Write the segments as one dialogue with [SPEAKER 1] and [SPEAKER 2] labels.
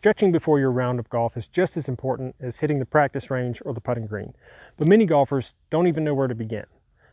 [SPEAKER 1] stretching before your round of golf is just as important as hitting the practice range or the putting green. But many golfers don't even know where to begin.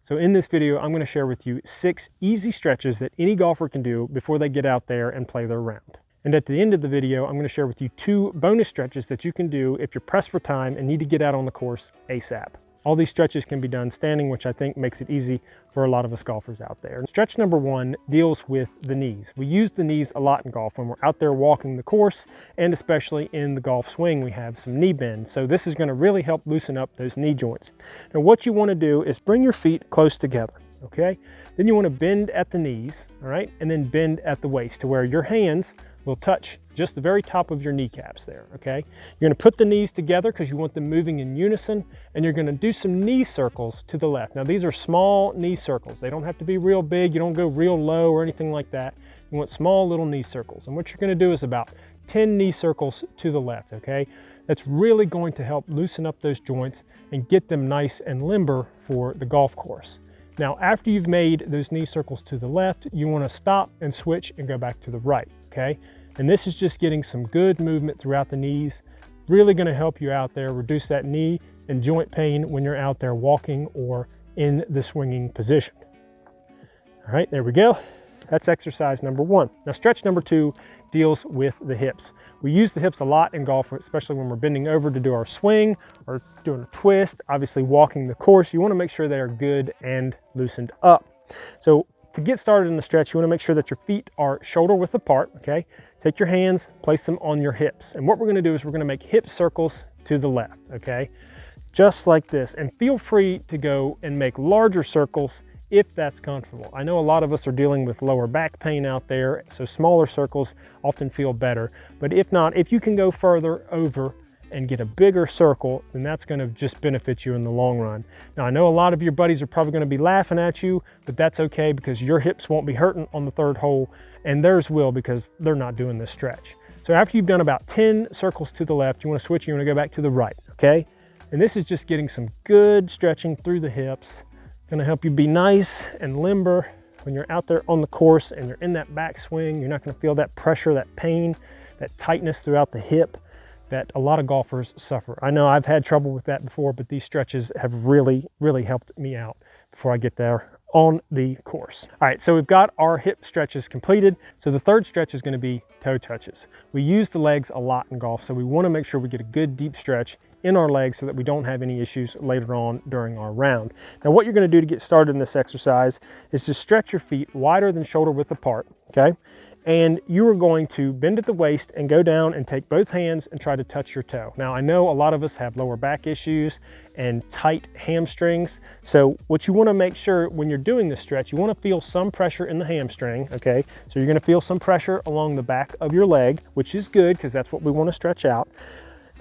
[SPEAKER 1] So in this video, I'm going to share with you 6 easy stretches that any golfer can do before they get out there and play their round. And at the end of the video, I'm going to share with you 2 bonus stretches that you can do if you're pressed for time and need to get out on the course ASAP. All these stretches can be done standing, which I think makes it easy for a lot of us golfers out there. Stretch number 1 deals with the knees. We use the knees a lot in golf when we're out there walking the course, and especially in the golf swing, we have some knee bend. So this is going to really help loosen up those knee joints. Now what you want to do is bring your feet close together, okay? Then you want to bend at the knees, all right? And then bend at the waist to where your hands will touch just the very top of your kneecaps there, okay? You're gonna put the knees together because you want them moving in unison, and you're gonna do some knee circles to the left. Now these are small knee circles. They don't have to be real big. You don't go real low or anything like that. You want small little knee circles. And what you're gonna do is about 10 knee circles to the left, okay? That's really going to help loosen up those joints and get them nice and limber for the golf course. Now, after you've made those knee circles to the left, you want to stop and switch and go back to the right, okay? And this is just getting some good movement throughout the knees. Really going to help you out there, reduce that knee and joint pain when you're out there walking or in the swinging position. All right, there we go. That's exercise number 1. Now, stretch number 2 deals with the hips. We use the hips a lot in golf, especially when we're bending over to do our swing or doing a twist. Obviously, walking the course, you want to make sure they are good and loosened up. So to get started in the stretch, you want to make sure that your feet are shoulder width apart, okay? Take your hands, place them on your hips. And what we're going to do is we're going to make hip circles to the left, okay? Just like this. And feel free to go and make larger circles if that's comfortable. I know a lot of us are dealing with lower back pain out there, so smaller circles often feel better. But if not, if you can go further over and get a bigger circle, then that's going to just benefit you in the long run. Now, I know a lot of your buddies are probably going to be laughing at you, but that's okay because your hips won't be hurting on the 3rd hole, and theirs will because they're not doing this stretch. So after you've done about 10 circles to the left, you want to switch, you want to go back to the right, okay? And this is just getting some good stretching through the hips. Going to help you be nice and limber when you're out there on the course and you're in that backswing. You're not going to feel that pressure, that pain, that tightness throughout the hip that a lot of golfers suffer. I know I've had trouble with that before, but these stretches have really helped me out before I get there on the course. All right, so we've got our hip stretches completed. So the 3rd stretch is going to be toe touches. We use the legs a lot in golf, so we want to make sure we get a good deep stretch in our legs so that we don't have any issues later on during our round. Now what you're going to do to get started in this exercise is to stretch your feet wider than shoulder width apart, okay? And you are going to bend at the waist and go down and take both hands and try to touch your toe. Now I know a lot of us have lower back issues and tight hamstrings. So what you want to make sure when you're doing this stretch, you want to feel some pressure in the hamstring, okay? So you're going to feel some pressure along the back of your leg, which is good because that's what we want to stretch out.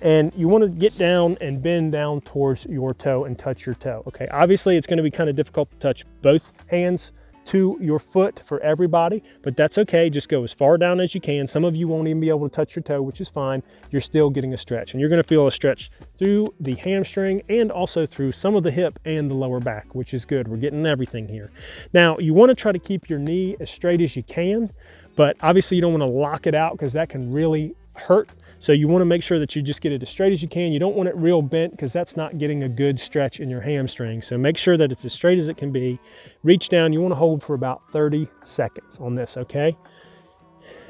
[SPEAKER 1] And you want to get down and bend down towards your toe and touch your toe, okay? Obviously, it's going to be kind of difficult to touch both hands to your foot for everybody, but that's okay. Just go as far down as you can. Some of you won't even be able to touch your toe, which is fine. You're still getting a stretch, and you're going to feel a stretch through the hamstring and also through some of the hip and the lower back, which is good. We're getting everything here. Now, you want to try to keep your knee as straight as you can, but obviously you don't want to lock it out because that can really hurt. So you want to make sure that you just get it as straight as you can. You don't want it real bent because that's not getting a good stretch in your hamstring. So make sure that it's as straight as it can be. Reach down. You want to hold for about 30 seconds on this, okay?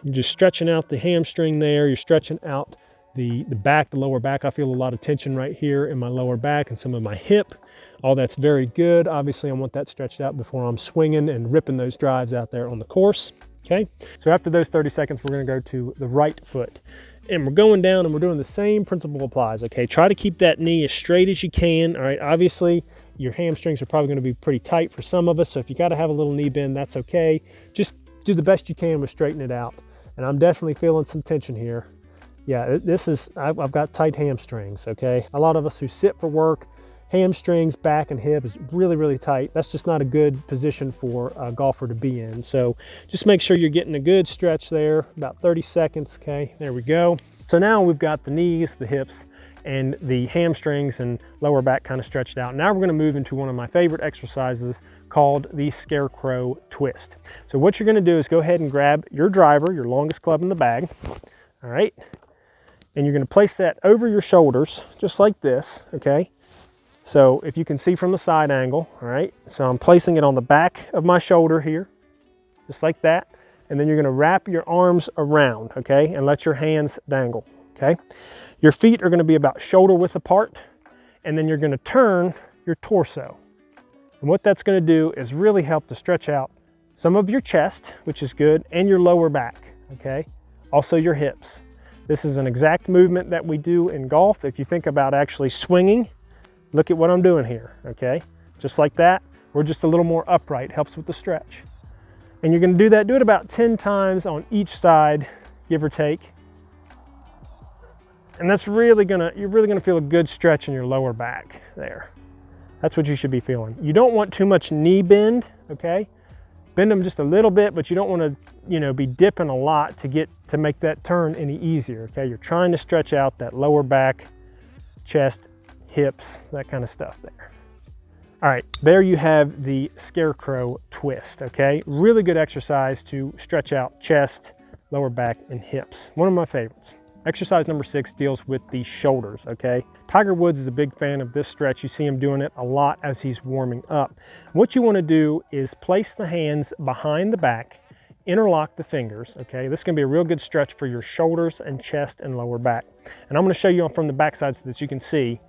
[SPEAKER 1] You're just stretching out the hamstring there. You're stretching out the back, the lower back. I feel a lot of tension right here in my lower back and some of my hip. All that's very good. Obviously, I want that stretched out before I'm swinging and ripping those drives out there on the course. Okay, so after those 30 seconds, we're going to go to the right foot. And we're going down and we're doing the same principle applies, okay? Try to keep that knee as straight as you can, all right? Obviously, your hamstrings are probably going to be pretty tight for some of us, so if you got to have a little knee bend, that's okay. Just do the best you can with straightening it out. And I'm definitely feeling some tension here. Yeah, I've got tight hamstrings, okay? A lot of us who sit for work, hamstrings, back, and hip is really tight. That's just not a good position for a golfer to be in. So just make sure you're getting a good stretch there, about 30 seconds, okay? There we go. So now we've got the knees, the hips, and the hamstrings and lower back kind of stretched out. Now we're going to move into one of my favorite exercises called the scarecrow twist. So what you're going to do is go ahead and grab your driver, your longest club in the bag. All right. And you're going to place that over your shoulders, just like this, okay? So if you can see from the side angle, all right? So I'm placing it on the back of my shoulder here, just like that. And then you're going to wrap your arms around, okay? And let your hands dangle, okay? Your feet are going to be about shoulder width apart, and then you're going to turn your torso. And what that's going to do is really help to stretch out some of your chest, which is good, and your lower back, okay? Also your hips. This is an exact movement that we do in golf. If you think about actually swinging, look at what I'm doing here, okay? Just like that. We're just a little more upright, helps with the stretch. And you're gonna do that, do it about 10 times on each side, give or take. And that's you're really gonna feel a good stretch in your lower back there. That's what you should be feeling. You don't want too much knee bend, okay? Bend them just a little bit, but you don't wanna, be dipping a lot to make that turn any easier, okay? You're trying to stretch out that lower back, chest, hips, that kind of stuff there. All right, there you have the scarecrow twist, okay? Really good exercise to stretch out chest, lower back, and hips. One of my favorites. Exercise number 6 deals with the shoulders, okay? Tiger Woods is a big fan of this stretch. You see him doing it a lot as he's warming up. What you wanna do is place the hands behind the back, interlock the fingers, okay? This is gonna be a real good stretch for your shoulders and chest and lower back. And I'm gonna show you from the back side so that you can see.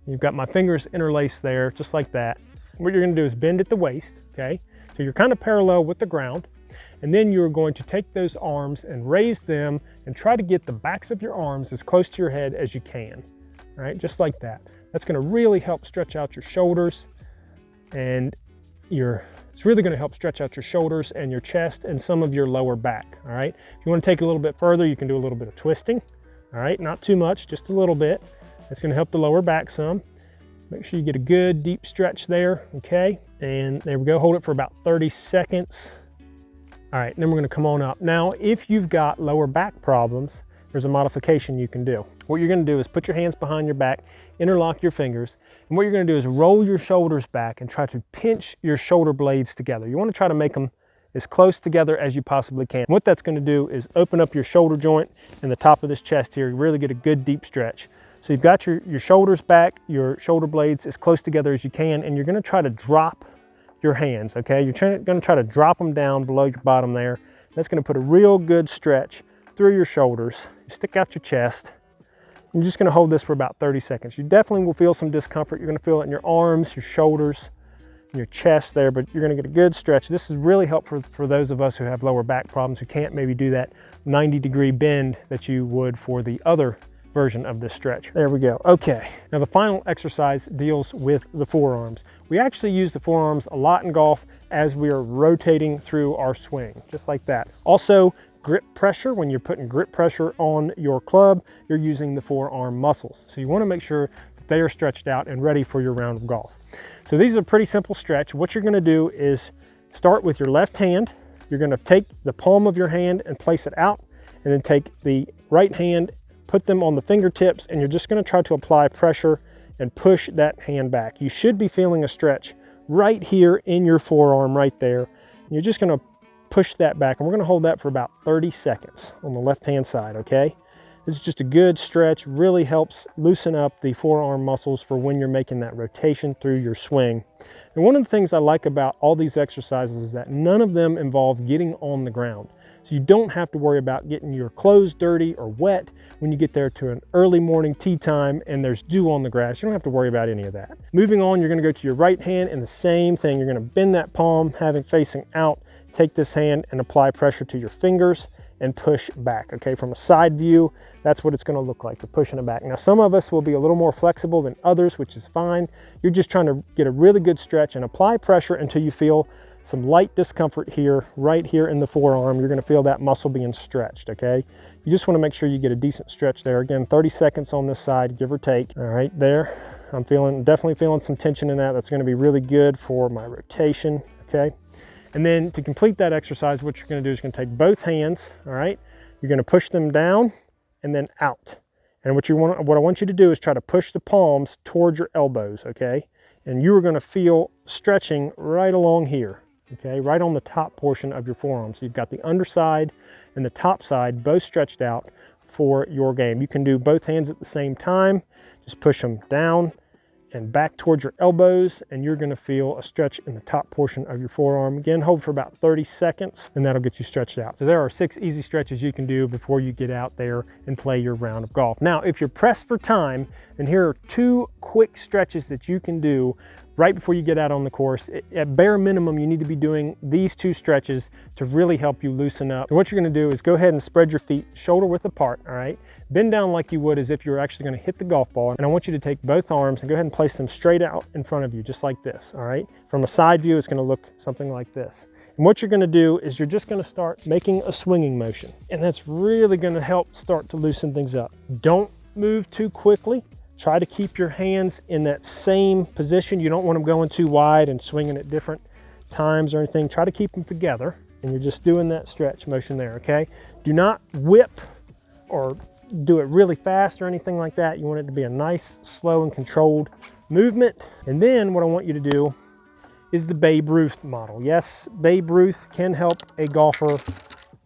[SPEAKER 1] You've got my fingers interlaced there, just like that. What you're gonna do is bend at the waist, okay? So you're kind of parallel with the ground. And then you're going to take those arms and raise them and try to get the backs of your arms as close to your head as you can, all right? Just like that. That's gonna really help stretch out your shoulders and it's really gonna help stretch out your shoulders and your chest and some of your lower back, all right? If you wanna take it a little bit further, you can do a little bit of twisting, all right? Not too much, just a little bit. It's gonna help the lower back some. Make sure you get a good deep stretch there, okay? And there we go, hold it for about 30 seconds. All right, then we're gonna come on up. Now, if you've got lower back problems, there's a modification you can do. What you're gonna do is put your hands behind your back, interlock your fingers, and what you're gonna do is roll your shoulders back and try to pinch your shoulder blades together. You wanna try to make them as close together as you possibly can. What that's gonna do is open up your shoulder joint and the top of this chest here. You really get a good deep stretch. So you've got your shoulders back, your shoulder blades as close together as you can, and you're gonna try to drop your hands, okay? You're gonna try to drop them down below your bottom there. That's gonna put a real good stretch through your shoulders. You stick out your chest. You're just gonna hold this for about 30 seconds. You definitely will feel some discomfort. You're gonna feel it in your arms, your shoulders, and your chest there, but you're gonna get a good stretch. This is really helpful for those of us who have lower back problems, who can't maybe do that 90-degree bend that you would for the other version of this stretch. There we go. Okay, now the final exercise deals with the forearms. We actually use the forearms a lot in golf as we are rotating through our swing, just like that. Also, grip pressure. When you're putting grip pressure on your club, you're using the forearm muscles. So you want to make sure that they are stretched out and ready for your round of golf. So these are a pretty simple stretch. What you're going to do is start with your left hand. You're going to take the palm of your hand and place it out, and then take the right hand, put them on the fingertips, and you're just gonna try to apply pressure and push that hand back. You should be feeling a stretch right here in your forearm right there. And you're just gonna push that back, and we're gonna hold that for about 30 seconds on the left-hand side, okay? This is just a good stretch, really helps loosen up the forearm muscles for when you're making that rotation through your swing. And one of the things I like about all these exercises is that none of them involve getting on the ground. So you don't have to worry about getting your clothes dirty or wet when you get there to an early morning tee time and there's dew on the grass. You don't have to worry about any of that. Moving on, you're gonna go to your right hand and the same thing. You're gonna bend that palm, having facing out, take this hand and apply pressure to your fingers and push back, okay? From a side view, that's what it's gonna look like. You're pushing it back. Now, some of us will be a little more flexible than others, which is fine. You're just trying to get a really good stretch and apply pressure until you feel some light discomfort here, right here in the forearm. You're gonna feel that muscle being stretched, okay? You just wanna make sure you get a decent stretch there. Again, 30 seconds on this side, give or take. All right, there. I'm definitely feeling some tension in that. That's gonna be really good for my rotation, okay? And then to complete that exercise, what you're gonna do is you're gonna take both hands, all right? You're gonna push them down and then out. And what I want you to do is try to push the palms towards your elbows, okay? And you are gonna feel stretching right along here, okay? Right on the top portion of your forearm. So you've got the underside and the top side both stretched out for your game. You can do both hands at the same time. Just push them down and back towards your elbows, and you're gonna feel a stretch in the top portion of your forearm. Again, hold for about 30 seconds, and that'll get you stretched out. So there are 6 easy stretches you can do before you get out there and play your round of golf. Now, if you're pressed for time, then here are 2 quick stretches that you can do right before you get out on the course. At bare minimum, you need to be doing these 2 stretches to really help you loosen up. And what you're gonna do is go ahead and spread your feet shoulder width apart, all right? Bend down like you would as if you're actually gonna hit the golf ball. And I want you to take both arms and go ahead and place them straight out in front of you, just like this, all right? From a side view, it's gonna look something like this. And what you're gonna do is you're just gonna start making a swinging motion. And that's really gonna help start to loosen things up. Don't move too quickly. Try to keep your hands in that same position. You don't want them going too wide and swinging at different times or anything. Try to keep them together, and you're just doing that stretch motion there, okay? Do not whip or do it really fast or anything like that. You want it to be a nice, slow, and controlled movement. And then what I want you to do is the Babe Ruth model. Yes, Babe Ruth can help a golfer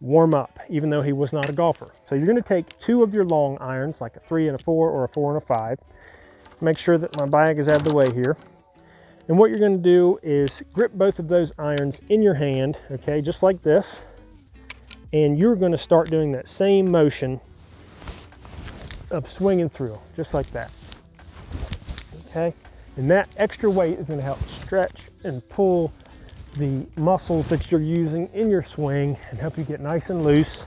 [SPEAKER 1] warm up, even though he was not a golfer. So you're going to take 2 of your long irons, like a 3 and a 4 or a 4 and a 5. Make sure that my bag is out of the way here. And what you're going to do is grip both of those irons in your hand, okay, just like this. And you're going to start doing that same motion of swinging through, just like that. Okay, and that extra weight is going to help stretch and pull the muscles that you're using in your swing and help you get nice and loose.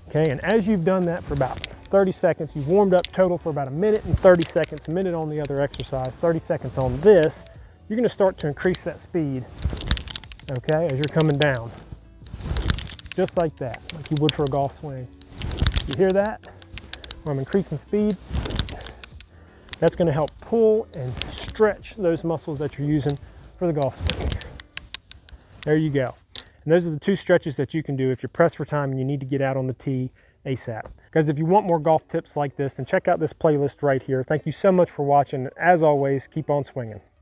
[SPEAKER 1] Okay, and as you've done that for about 30 seconds, you've warmed up total for about 1 minute and 30 seconds, a minute on the other exercise, 30 seconds on this, you're gonna start to increase that speed, okay, as you're coming down. Just like that, like you would for a golf swing. You hear that? Where I'm increasing speed. That's gonna help pull and stretch those muscles that you're using for the golf swing. There you go. And those are the 2 stretches that you can do if you're pressed for time and you need to get out on the tee ASAP. Guys, if you want more golf tips like this, then check out this playlist right here. Thank you so much for watching. As always, keep on swinging.